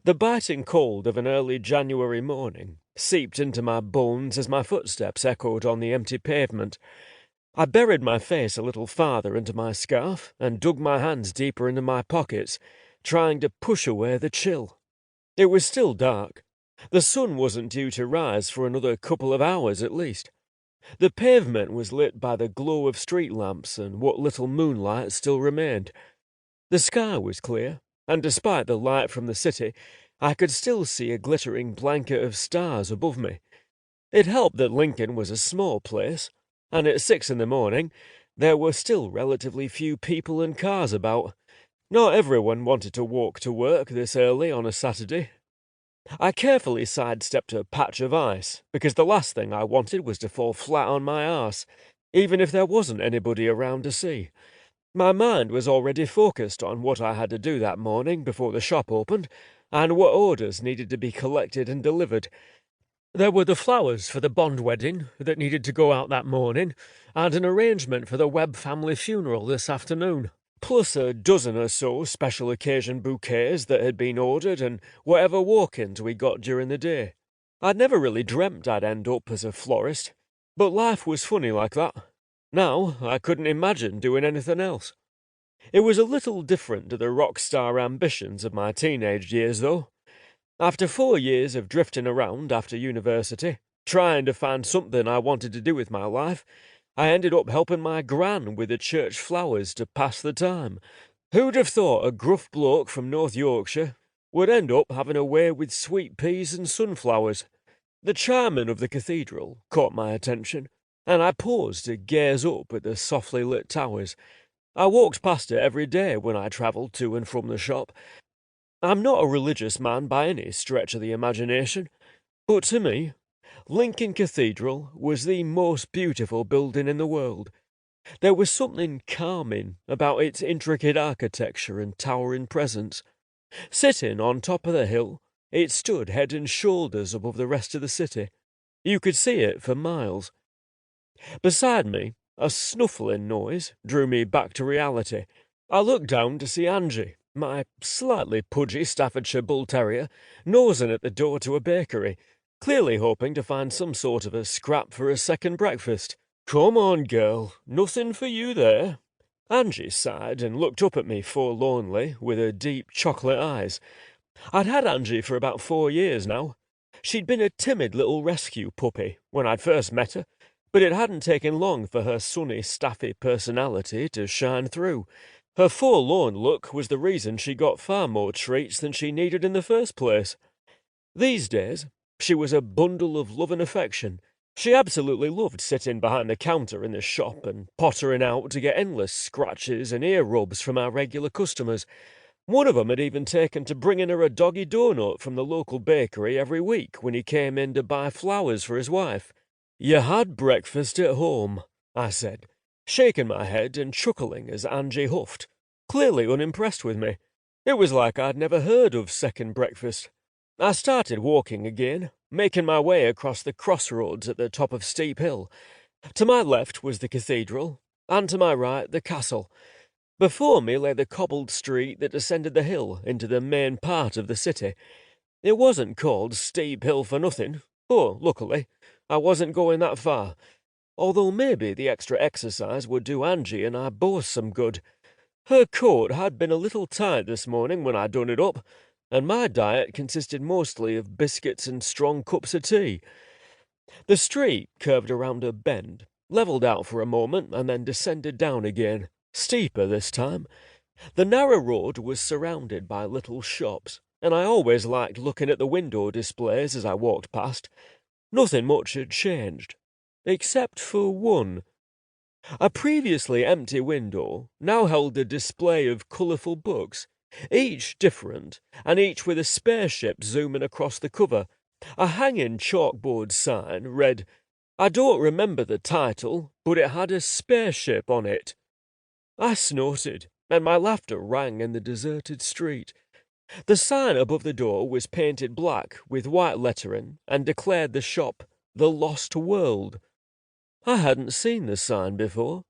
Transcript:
The biting cold of an early January morning seeped into my bones as my footsteps echoed on the empty pavement. I buried my face a little farther into my scarf and dug my hands deeper into my pockets, trying to push away the chill. It was still dark. The sun wasn't due to rise for another couple of hours at least. The pavement was lit by the glow of street lamps and what little moonlight still remained. The sky was clear, and despite the light from the city, I could still see a glittering blanket of stars above me. It helped that Lincoln was a small place, and at 6 in the morning, there were still relatively few people and cars about. Not everyone wanted to walk to work this early on a Saturday. I carefully sidestepped a patch of ice, because the last thing I wanted was to fall flat on my arse, even if there wasn't anybody around to see. My mind was already focused on what I had to do that morning before the shop opened, and what orders needed to be collected and delivered. There were the flowers for the Bond wedding that needed to go out that morning, and an arrangement for the Webb family funeral this afternoon, plus a dozen or so special occasion bouquets that had been ordered and whatever walk-ins we got during the day. I'd never really dreamt I'd end up as a florist, but life was funny like that. Now I couldn't imagine doing anything else. It was a little different to the rock star ambitions of my teenage years, though. After 4 years of drifting around after university, trying to find something I wanted to do with my life, I ended up helping my gran with the church flowers to pass the time. Who'd have thought a gruff bloke from North Yorkshire would end up having a way with sweet peas and sunflowers? The chiming of the cathedral caught my attention, and I paused to gaze up at the softly lit towers. I walked past it every day when I travelled to and from the shop. I'm not a religious man by any stretch of the imagination, but to me, Lincoln Cathedral was the most beautiful building in the world. There was something calming about its intricate architecture and towering presence. Sitting on top of the hill, it stood head and shoulders above the rest of the city. You could see it for miles. Beside me, a snuffling noise drew me back to reality. I looked down to see Angie, my slightly pudgy Staffordshire bull terrier, nosing at the door to a bakery, clearly hoping to find some sort of a scrap for a second breakfast. "Come on, girl, nothing for you there." Angie sighed and looked up at me forlornly with her deep chocolate eyes. I'd had Angie for about 4 years now. She'd been a timid little rescue puppy when I'd first met her, but it hadn't taken long for her sunny, Staffy personality to shine through. Her forlorn look was the reason she got far more treats than she needed in the first place. These days, she was a bundle of love and affection. She absolutely loved sitting behind the counter in the shop and pottering out to get endless scratches and ear rubs from our regular customers. One of them had even taken to bringing her a doggy doughnut from the local bakery every week when he came in to buy flowers for his wife. "You had breakfast at home," I said, shaking my head and chuckling as Angie huffed, clearly unimpressed with me. It was like I'd never heard of second breakfast. I started walking again, making my way across the crossroads at the top of Steep Hill. To my left was the cathedral, and to my right the castle. Before me lay the cobbled street that descended the hill into the main part of the city. It wasn't called Steep Hill for nothing, but luckily, I wasn't going that far, although maybe the extra exercise would do Angie and I both some good. Her coat had been a little tight this morning when I'd done it up, and my diet consisted mostly of biscuits and strong cups of tea. The street curved around a bend, levelled out for a moment, and then descended down again, steeper this time. The narrow road was surrounded by little shops, and I always liked looking at the window displays as I walked past. Nothing much had changed, except for one. A previously empty window now held a display of colourful books, each different, and each with a spaceship zooming across the cover. A hanging chalkboard sign read, I don't remember the title, but it had a spaceship on it. I snorted, and my laughter rang in the deserted street. The sign above the door was painted black with white lettering and declared the shop The Lost World. I hadn't seen the sign before,